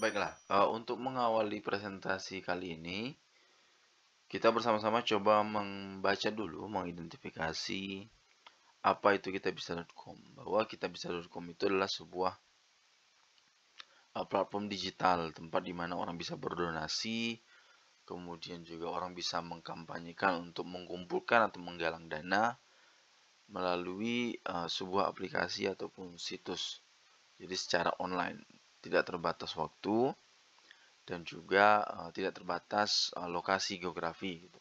Baiklah, untuk mengawali presentasi kali ini, kita bersama-sama coba membaca dulu, mengidentifikasi apa itu kitabisa.com. Bahwa kitabisa.com itu adalah sebuah platform digital, tempat di mana orang bisa berdonasi, kemudian juga orang bisa mengkampanyekan untuk mengumpulkan atau menggalang dana melalui sebuah aplikasi ataupun situs. Jadi secara online, tidak terbatas waktu dan juga tidak terbatas lokasi geografi gitu.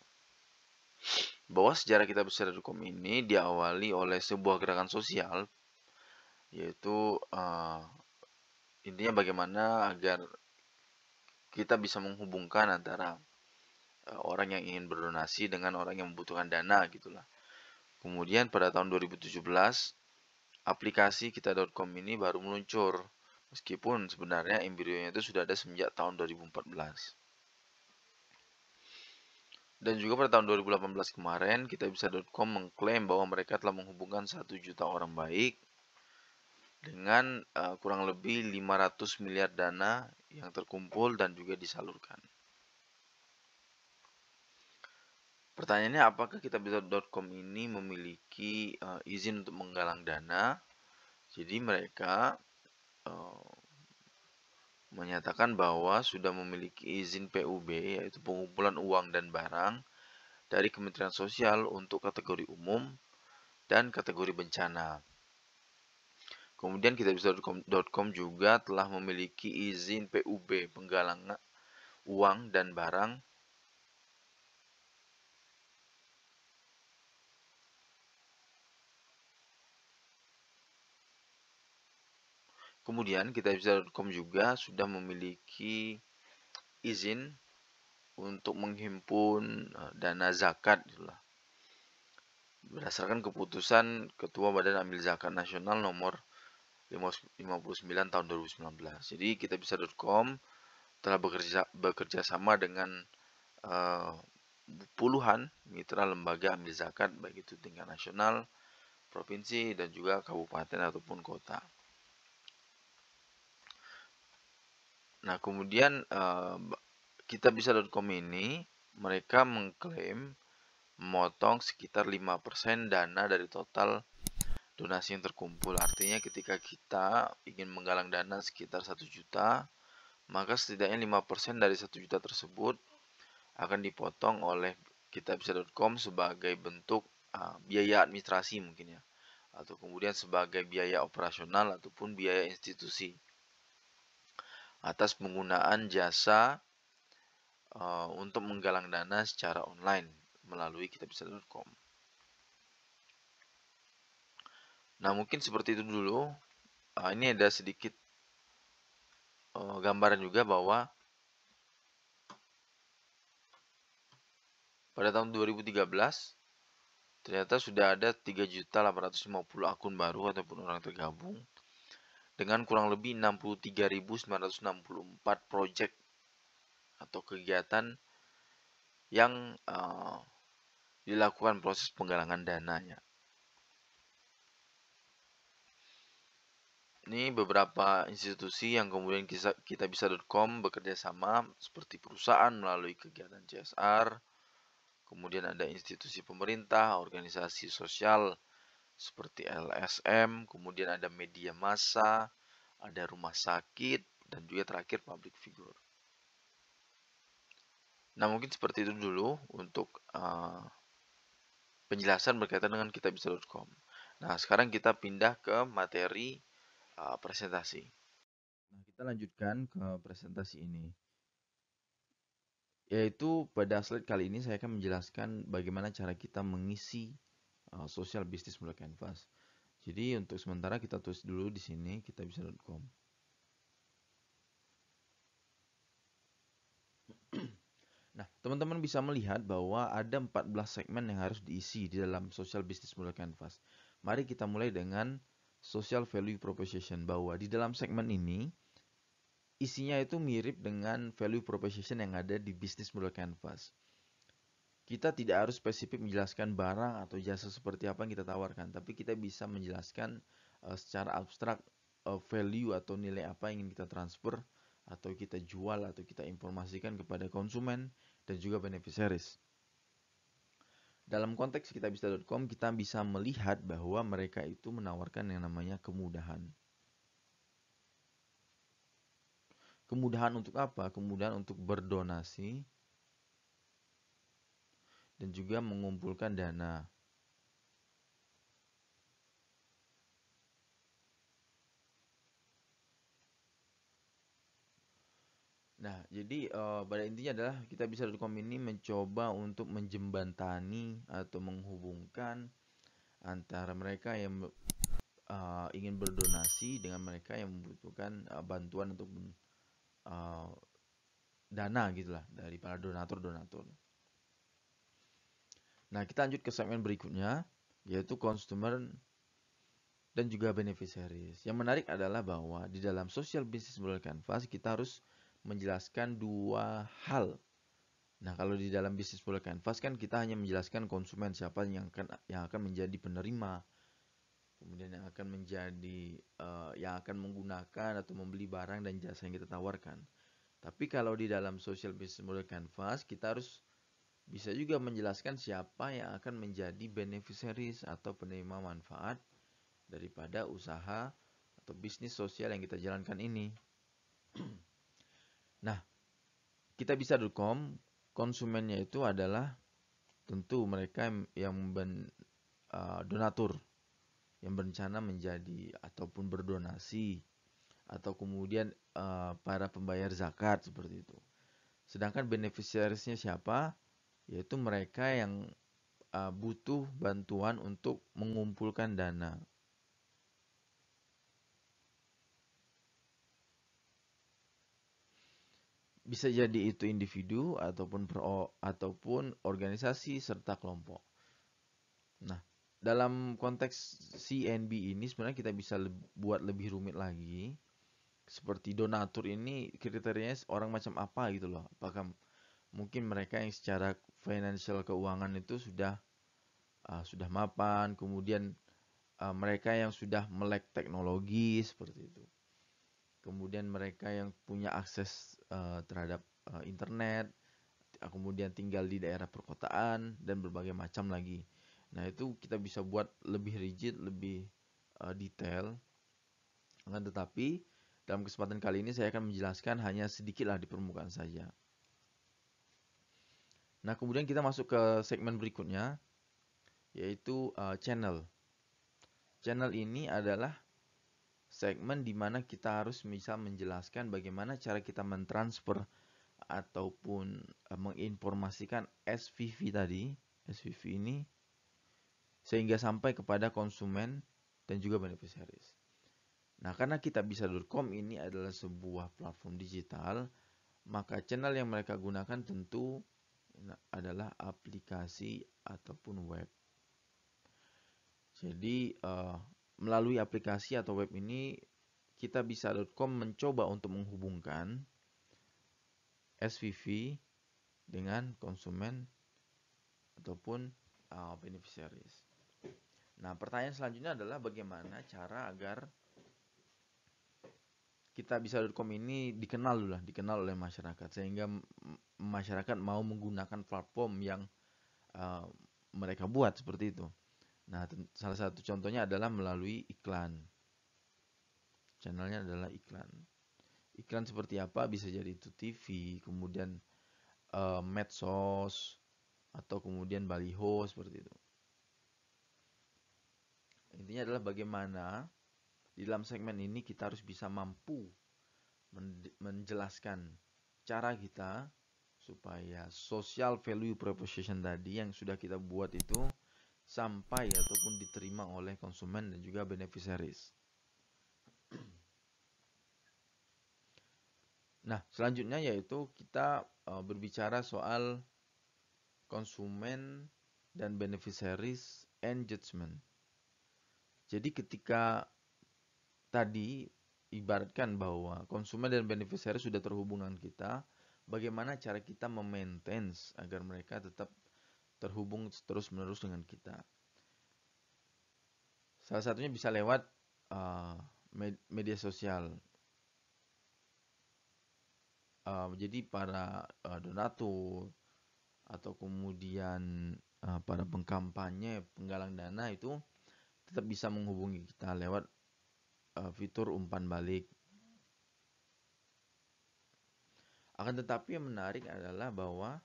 Bahwa sejarah kitabisa.com ini diawali oleh sebuah gerakan sosial, yaitu intinya bagaimana agar kita bisa menghubungkan antara orang yang ingin berdonasi dengan orang yang membutuhkan dana gitulah. Kemudian pada tahun 2017 aplikasi kita.com ini baru meluncur, meskipun sebenarnya embrionya itu sudah ada semenjak tahun 2014. Dan juga pada tahun 2018 kemarin, kitabisa.com mengklaim bahwa mereka telah menghubungkan 1 juta orang baik dengan kurang lebih 500 miliar dana yang terkumpul dan juga disalurkan. Pertanyaannya, apakah kitabisa.com ini memiliki izin untuk menggalang dana? Jadi mereka menyatakan bahwa sudah memiliki izin PUB, yaitu pengumpulan uang dan barang, dari Kementerian Sosial untuk kategori umum dan kategori bencana. Kemudian kitabisa.com juga telah memiliki izin PUB, penggalangan uang dan barang, kemudian kitabisa.com juga sudah memiliki izin untuk menghimpun dana zakat itulah, berdasarkan keputusan Ketua Badan Amil Zakat Nasional nomor 59 tahun 2019. Jadi kitabisa.com telah bekerja sama dengan puluhan mitra lembaga amil zakat, baik itu tingkat nasional, provinsi, dan juga kabupaten ataupun kota. Nah, kemudian kitabisa.com ini mereka mengklaim memotong sekitar 5% dana dari total donasi yang terkumpul. Artinya ketika kita ingin menggalang dana sekitar 1 juta, maka setidaknya 5% dari 1 juta tersebut akan dipotong oleh kitabisa.com sebagai bentuk biaya administrasi mungkin ya, atau kemudian sebagai biaya operasional ataupun biaya institusi atas penggunaan jasa untuk menggalang dana secara online melalui kitabisa.com. Nah, mungkin seperti itu dulu. Ini ada sedikit gambaran juga bahwa pada tahun 2013 ternyata sudah ada 3.850 akun baru ataupun orang tergabung dengan kurang lebih 63.964 project atau kegiatan yang dilakukan proses penggalangan dananya. Ini beberapa institusi yang kemudian kitabisa.com bekerja sama, seperti perusahaan melalui kegiatan CSR, kemudian ada institusi pemerintah, organisasi sosial seperti LSM, kemudian ada media massa, ada rumah sakit, dan juga terakhir public figure. Nah, mungkin seperti itu dulu untuk penjelasan berkaitan dengan kitabisa.com. Nah, sekarang kita pindah ke materi presentasi. Nah, kita lanjutkan ke presentasi ini. Yaitu pada slide kali ini saya akan menjelaskan bagaimana cara kita mengisi social business melalui Canvas. Jadi untuk sementara kita tulis dulu di sini kitabisa.com. Nah, teman-teman bisa melihat bahwa ada 14 segmen yang harus diisi di dalam social business model Canvas. Mari kita mulai dengan social value proposition, bahwa di dalam segmen ini isinya itu mirip dengan value proposition yang ada di business model Canvas. Kita tidak harus spesifik menjelaskan barang atau jasa seperti apa yang kita tawarkan, tapi kita bisa menjelaskan secara abstrak value atau nilai apa yang ingin kita transfer atau kita jual atau kita informasikan kepada konsumen dan juga beneficiaries. Dalam konteks kitabisa.com kita bisa melihat bahwa mereka itu menawarkan yang namanya kemudahan. Kemudahan untuk apa? Kemudahan untuk berdonasi dan juga mengumpulkan dana. Nah, jadi pada intinya adalah kitabisa.com ini mencoba untuk menjembatani atau menghubungkan antara mereka yang ingin berdonasi dengan mereka yang membutuhkan bantuan untuk dana gitulah dari para donatur-donatur. Nah, kita lanjut ke segmen berikutnya, yaitu consumer dan juga beneficiaries. Yang menarik adalah bahwa di dalam social business model canvas kita harus menjelaskan dua hal. Nah, kalau di dalam business model canvas kan kita hanya menjelaskan konsumen, siapa yang akan menjadi penerima, kemudian yang akan menjadi yang akan menggunakan atau membeli barang dan jasa yang kita tawarkan. Tapi kalau di dalam social business model canvas kita harus bisa juga menjelaskan siapa yang akan menjadi beneficiaries atau penerima manfaat daripada usaha atau bisnis sosial yang kita jalankan ini. Nah, kitabisa.com konsumennya itu adalah tentu mereka yang donatur yang berencana menjadi ataupun berdonasi atau kemudian para pembayar zakat seperti itu. Sedangkan beneficiariesnya siapa? Yaitu mereka yang butuh bantuan untuk mengumpulkan dana. Bisa jadi itu individu ataupun organisasi serta kelompok. Nah, dalam konteks CNB ini sebenarnya kita bisa buat lebih rumit lagi. Seperti donatur ini kriterianya orang macam apa gitu loh. Apakah mungkin mereka yang secara financial keuangan itu sudah mapan, kemudian mereka yang sudah melek teknologi seperti itu. Kemudian mereka yang punya akses terhadap internet, kemudian tinggal di daerah perkotaan dan berbagai macam lagi. Nah, itu kita bisa buat lebih rigid, lebih detail. Tetapi dalam kesempatan kali ini saya akan menjelaskan hanya sedikitlah di permukaan saja. Nah, kemudian kita masuk ke segmen berikutnya, yaitu channel. Channel ini adalah segmen di mana kita harus bisa menjelaskan bagaimana cara kita mentransfer ataupun menginformasikan SVV tadi, SVV ini sehingga sampai kepada konsumen dan juga beneficiaries. Nah, karena kitabisa.com ini adalah sebuah platform digital, maka channel yang mereka gunakan tentu adalah aplikasi ataupun web. Jadi melalui aplikasi atau web ini kitabisa.com mencoba untuk menghubungkan SVV dengan konsumen ataupun beneficiaries. Nah, pertanyaan selanjutnya adalah bagaimana cara agar kitabisa.com ini dikenal oleh masyarakat sehingga masyarakat mau menggunakan platform yang mereka buat seperti itu. Nah, salah satu contohnya adalah melalui iklan. Channelnya adalah iklan. Iklan seperti apa? Bisa jadi itu TV, kemudian medsos, atau kemudian baliho seperti itu. Intinya adalah bagaimana di dalam segmen ini kita harus bisa mampu menjelaskan cara kita supaya social value proposition tadi yang sudah kita buat itu sampai ataupun diterima oleh konsumen dan juga beneficiaries. Nah, selanjutnya yaitu kita berbicara soal konsumen dan beneficiaries engagement. Jadi ketika tadi ibaratkan bahwa konsumen dan beneficiaries sudah terhubung dengan kita, bagaimana cara kita memaintain agar mereka tetap terhubung terus-menerus dengan kita. Salah satunya bisa lewat media sosial. Jadi para donatur atau kemudian para pengkampanye, penggalang dana itu tetap bisa menghubungi kita lewat fitur umpan balik. Akan tetapi yang menarik adalah bahwa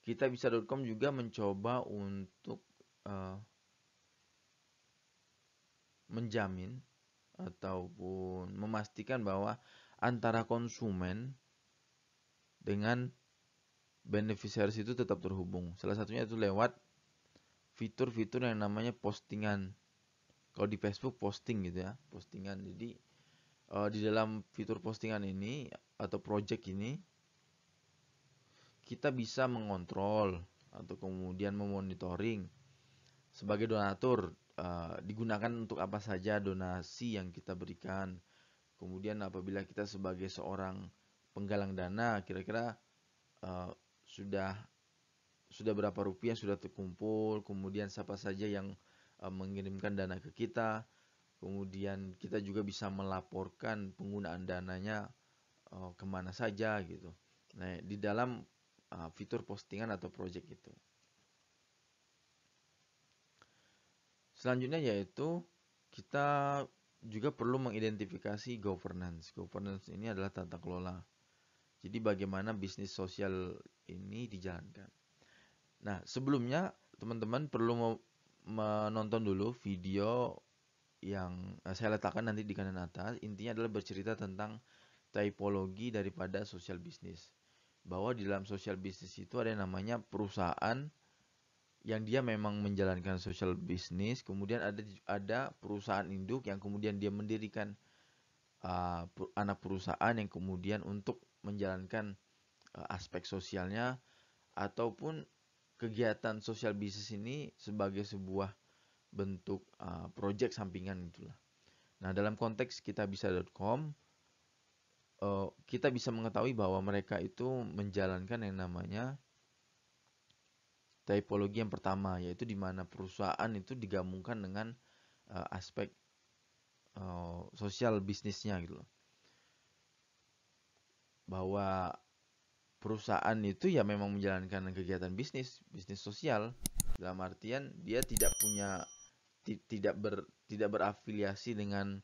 kitabisa.com juga mencoba untuk menjamin ataupun memastikan bahwa antara konsumen dengan beneficiaries itu tetap terhubung. Salah satunya itu lewat fitur-fitur yang namanya postingan. Kalau di Facebook posting gitu ya, postingan. Jadi di dalam fitur postingan ini atau project ini kita bisa mengontrol atau kemudian memonitoring sebagai donatur digunakan untuk apa saja donasi yang kita berikan. Kemudian apabila kita sebagai seorang penggalang dana, kira-kira sudah berapa rupiah sudah terkumpul, kemudian siapa saja yang mengirimkan dana ke kita, kemudian kita juga bisa melaporkan penggunaan dananya kemana saja gitu. Nah, di dalam fitur postingan atau project itu. Selanjutnya yaitu kita juga perlu mengidentifikasi governance. Governance ini adalah tata kelola. Jadi bagaimana bisnis sosial ini dijalankan. Nah, sebelumnya teman-teman perlu menonton dulu video yang saya letakkan nanti di kanan atas. Intinya adalah bercerita tentang typologi daripada social business. Bahwa di dalam social business itu ada yang namanya perusahaan yang dia memang menjalankan social business, kemudian ada perusahaan induk yang kemudian dia mendirikan anak perusahaan yang kemudian untuk menjalankan aspek sosialnya ataupun kegiatan social business ini sebagai sebuah bentuk project sampingan itulah. Nah, dalam konteks kitabisa.com kita bisa mengetahui bahwa mereka itu menjalankan yang namanya typologi yang pertama, yaitu di mana perusahaan itu digabungkan dengan aspek sosial bisnisnya gitu loh. Bahwa perusahaan itu ya memang menjalankan kegiatan bisnis sosial, dalam artian dia tidak punya tidak berafiliasi dengan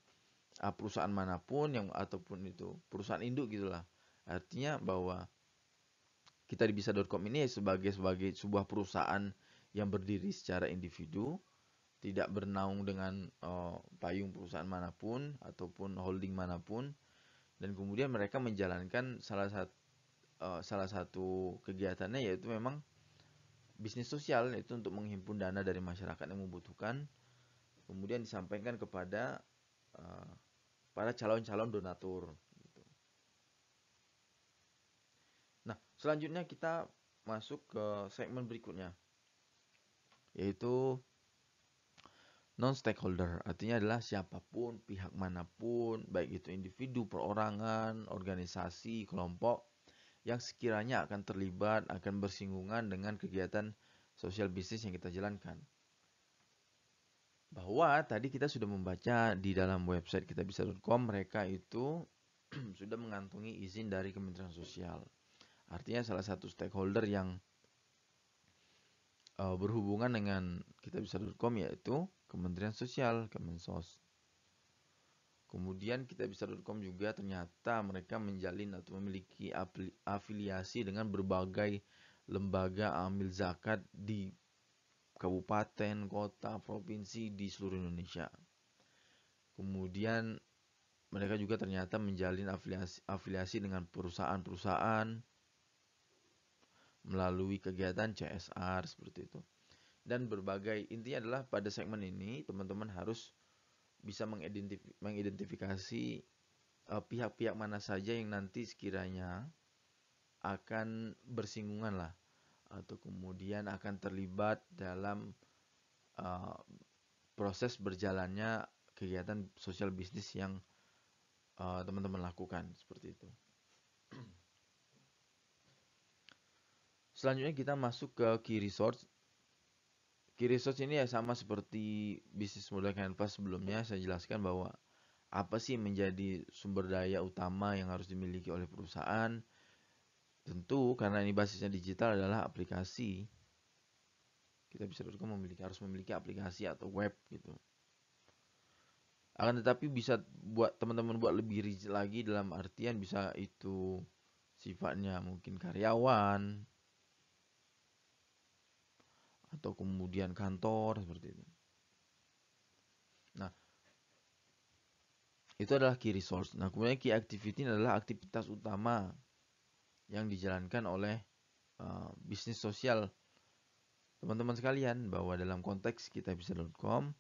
perusahaan manapun yang ataupun itu perusahaan induk gitulah. Artinya bahwa kitabisa.com ini sebagai sebuah perusahaan yang berdiri secara individu, tidak bernaung dengan payung perusahaan manapun ataupun holding manapun, dan kemudian mereka menjalankan salah satu kegiatannya yaitu memang bisnis sosial, yaitu untuk menghimpun dana dari masyarakat yang membutuhkan, kemudian disampaikan kepada para calon-calon donatur. Nah, selanjutnya kita masuk ke segmen berikutnya, yaitu non-stakeholder. Artinya adalah siapapun, pihak manapun, baik itu individu, perorangan, organisasi, kelompok, yang sekiranya akan terlibat, akan bersinggungan dengan kegiatan sosial bisnis yang kita jalankan. Bahwa tadi kita sudah membaca di dalam website kitabisa.com, mereka itu sudah mengantongi izin dari Kementerian Sosial. Artinya salah satu stakeholder yang berhubungan dengan kitabisa.com yaitu Kementerian Sosial, Kemensos. Kemudian kitabisa.com juga ternyata mereka menjalin atau memiliki afiliasi dengan berbagai lembaga amil zakat di kabupaten, kota, provinsi di seluruh Indonesia. Kemudian mereka juga ternyata menjalin afiliasi dengan perusahaan-perusahaan melalui kegiatan CSR seperti itu. Dan berbagai, intinya adalah pada segmen ini teman-teman harus bisa mengidentifikasi pihak-pihak mana saja yang nanti sekiranya akan bersinggungan lah atau kemudian akan terlibat dalam proses berjalannya kegiatan sosial bisnis yang teman-teman lakukan seperti itu. Selanjutnya kita masuk ke key resource. Key resource ini ya sama seperti bisnis model Canvas sebelumnya, saya jelaskan bahwa apa sih menjadi sumber daya utama yang harus dimiliki oleh perusahaan? Tentu karena ini basisnya digital adalah aplikasi. Kita bisa harus memiliki aplikasi atau web gitu. Akan tetapi bisa buat teman-teman buat lebih rigid lagi dalam artian bisa itu sifatnya mungkin karyawan atau kemudian kantor seperti itu. Nah, itu adalah key resource. Nah, kemudian key activity adalah aktivitas utama yang dijalankan oleh bisnis sosial teman-teman sekalian, bahwa dalam konteks kitabisa.com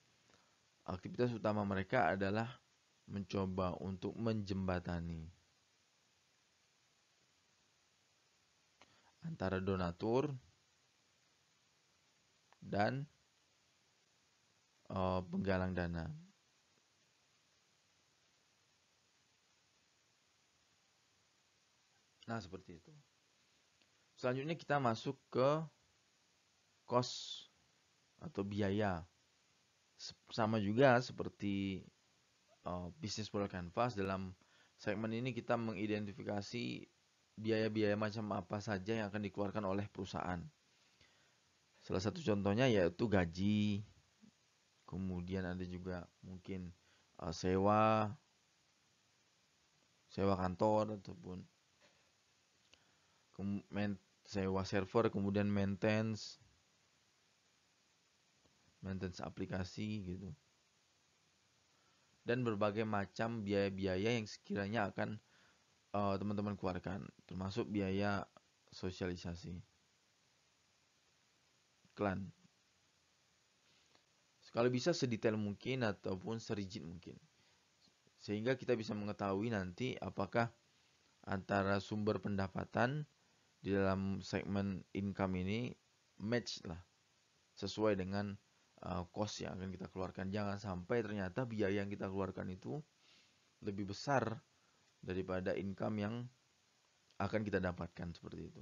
aktivitas utama mereka adalah mencoba untuk menjembatani antara donatur dan penggalang dana. Nah, seperti itu. Selanjutnya kita masuk ke cost atau biaya. Sama juga seperti bisnis model canvas, dalam segmen ini kita mengidentifikasi biaya-biaya macam apa saja yang akan dikeluarkan oleh perusahaan. Salah satu contohnya yaitu gaji, kemudian ada juga mungkin sewa kantor ataupun sewa server, kemudian maintenance aplikasi gitu. Dan berbagai macam biaya-biaya yang sekiranya akan teman-teman keluarkan, termasuk biaya sosialisasi iklan. Kalau bisa sedetail mungkin ataupun serigid mungkin. Sehingga kita bisa mengetahui nanti apakah antara sumber pendapatan di dalam segmen income ini match lah, sesuai dengan cost yang akan kita keluarkan. Jangan sampai ternyata biaya yang kita keluarkan itu lebih besar daripada income yang akan kita dapatkan, seperti itu.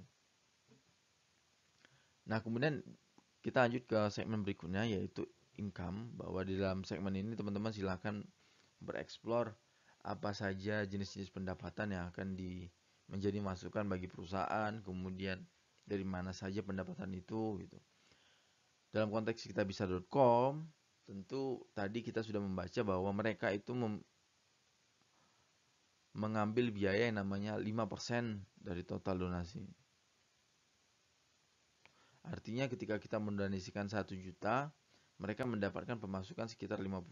Nah, kemudian kita lanjut ke segmen berikutnya yaitu income, bahwa di dalam segmen ini teman-teman silakan bereksplor apa saja jenis-jenis pendapatan yang akan menjadi masukan bagi perusahaan, kemudian dari mana saja pendapatan itu gitu. Dalam konteks kitabisa.com, tentu tadi kita sudah membaca bahwa mereka itu mengambil biaya yang namanya 5% dari total donasi. Artinya ketika kita mendonasikan 1 juta, mereka mendapatkan pemasukan sekitar 50.000.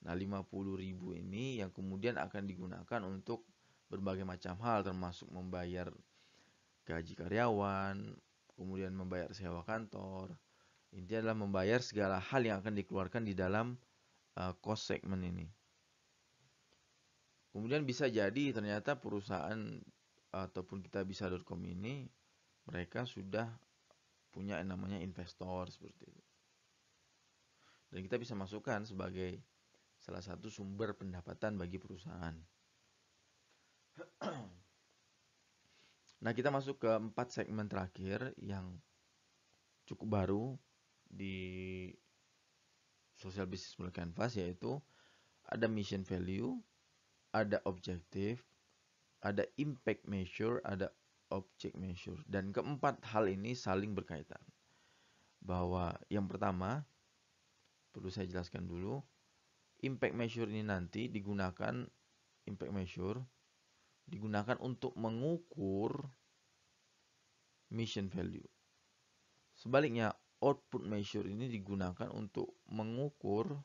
Nah, 50.000 ini yang kemudian akan digunakan untuk berbagai macam hal, termasuk membayar gaji karyawan, kemudian membayar sewa kantor. Intinya adalah membayar segala hal yang akan dikeluarkan di dalam cost segment ini. Kemudian bisa jadi ternyata perusahaan ataupun kitabisa.com ini mereka sudah punya yang namanya investor seperti itu. Dan kita bisa masukkan sebagai salah satu sumber pendapatan bagi perusahaan. Nah, kita masuk ke 4 segmen terakhir yang cukup baru di social business model canvas, yaitu ada mission value, ada objective, ada impact measure, ada object measure. Dan keempat hal ini saling berkaitan. Bahwa yang pertama, perlu saya jelaskan dulu, impact measure ini nanti digunakan untuk mengukur mission value. Sebaliknya, output measure ini digunakan untuk mengukur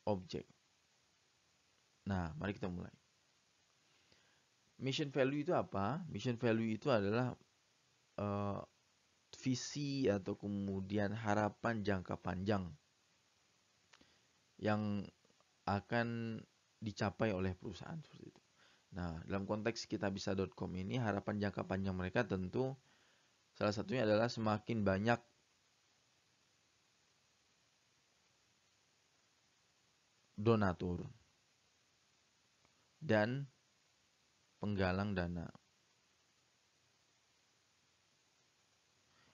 objek. Nah, mari kita mulai. Mission value itu apa? Mission value itu adalah visi atau kemudian harapan jangka panjang yang akan dicapai oleh perusahaan seperti itu. Nah, dalam konteks kitabisa.com ini harapan jangka panjang mereka tentu salah satunya adalah semakin banyak donatur dan penggalang dana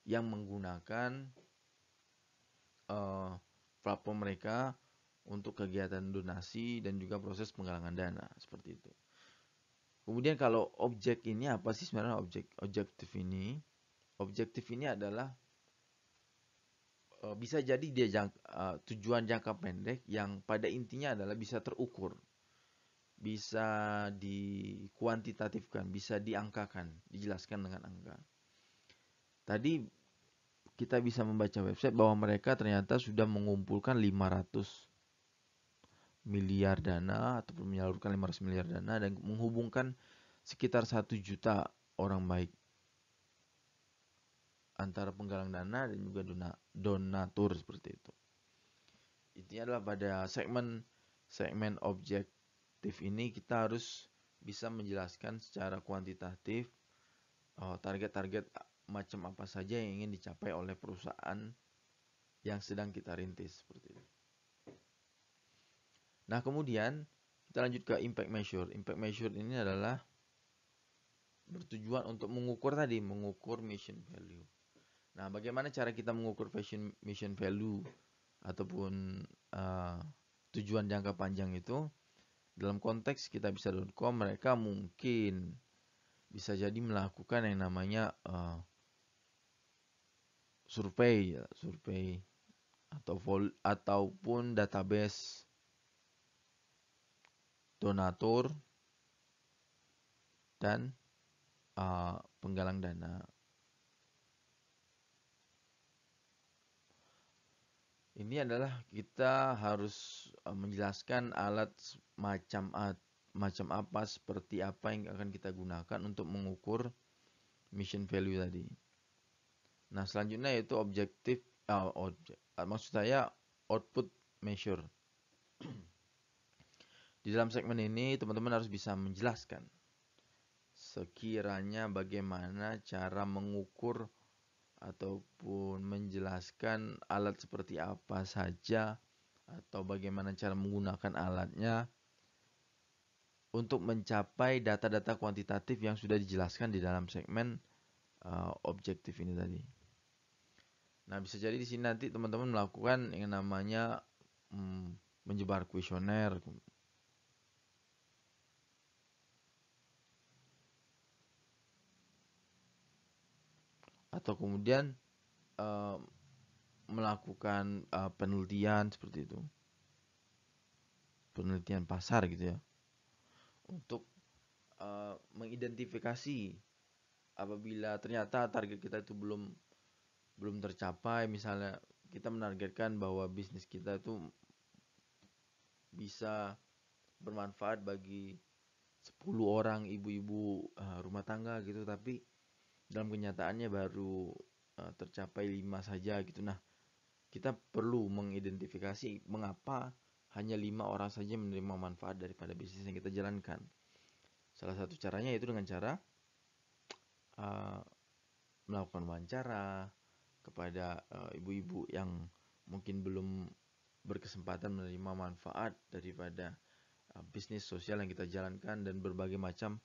yang menggunakan platform mereka untuk kegiatan donasi dan juga proses penggalangan dana seperti itu. Kemudian kalau objek ini apa sih sebenarnya objektif ini? Objektif ini adalah bisa jadi dia tujuan jangka pendek yang pada intinya adalah bisa terukur, bisa dikuantitatifkan, bisa diangkakan, dijelaskan dengan angka. Tadi kita bisa membaca website bahwa mereka ternyata sudah mengumpulkan 500 miliar dana ataupun menyalurkan 500 miliar dana dan menghubungkan sekitar 1 juta orang baik antara penggalang dana dan juga donatur seperti itu. Intinya adalah pada segmen objektif ini kita harus bisa menjelaskan secara kuantitatif target-target macam apa saja yang ingin dicapai oleh perusahaan yang sedang kita rintis seperti itu. Nah, kemudian kita lanjut ke impact measure. Impact measure ini adalah bertujuan untuk mengukur mission value. Nah, bagaimana cara kita mengukur mission value ataupun tujuan jangka panjang itu? Dalam konteks kitabisa.com, mereka mungkin bisa jadi melakukan yang namanya survei ataupun database donatur dan penggalang dana. Ini adalah kita harus menjelaskan alat macam apa, seperti apa yang akan kita gunakan untuk mengukur mission value tadi. Nah, selanjutnya yaitu maksud saya output measure. Di dalam segmen ini teman-teman harus bisa menjelaskan sekiranya bagaimana cara mengukur ataupun menjelaskan alat seperti apa saja atau bagaimana cara menggunakan alatnya untuk mencapai data-data kuantitatif yang sudah dijelaskan di dalam segmen objektif ini tadi. Nah, bisa jadi di sini nanti teman-teman melakukan yang namanya menyebar kuesioner, atau kemudian melakukan penelitian seperti itu, penelitian pasar gitu ya, untuk mengidentifikasi apabila ternyata target kita itu belum tercapai. Misalnya kita menargetkan bahwa bisnis kita itu bisa bermanfaat bagi 10 orang ibu-ibu rumah tangga gitu, tapi dalam kenyataannya baru tercapai 5 saja gitu. Nah, kita perlu mengidentifikasi mengapa hanya 5 orang saja menerima manfaat daripada bisnis yang kita jalankan. Salah satu caranya yaitu dengan cara melakukan wawancara kepada ibu-ibu yang mungkin belum berkesempatan menerima manfaat daripada bisnis sosial yang kita jalankan dan berbagai macam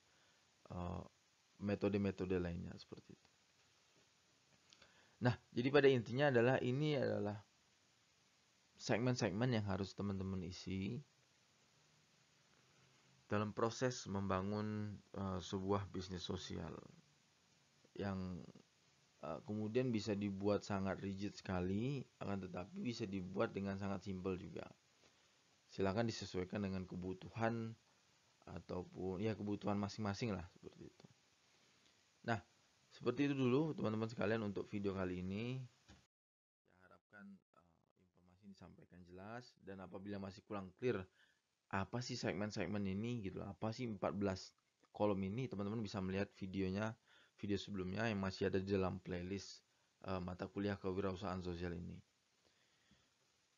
metode-metode lainnya seperti itu. Nah, jadi pada intinya ini adalah segmen-segmen yang harus teman-teman isi dalam proses membangun sebuah bisnis sosial yang kemudian bisa dibuat sangat rigid sekali, akan tetapi bisa dibuat dengan sangat simpel juga. Silakan disesuaikan dengan kebutuhan ataupun ya kebutuhan masing-masing lah seperti itu. Nah, seperti itu dulu teman-teman sekalian untuk video kali ini. Saya harapkan informasi disampaikan jelas, dan apabila masih kurang clear apa sih segmen-segmen ini gitu, apa sih 14 kolom ini, teman-teman bisa melihat video sebelumnya yang masih ada di dalam playlist mata kuliah kewirausahaan sosial ini.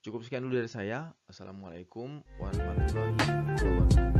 Cukup sekian dulu dari saya. Assalamualaikum warahmatullahi wabarakatuh.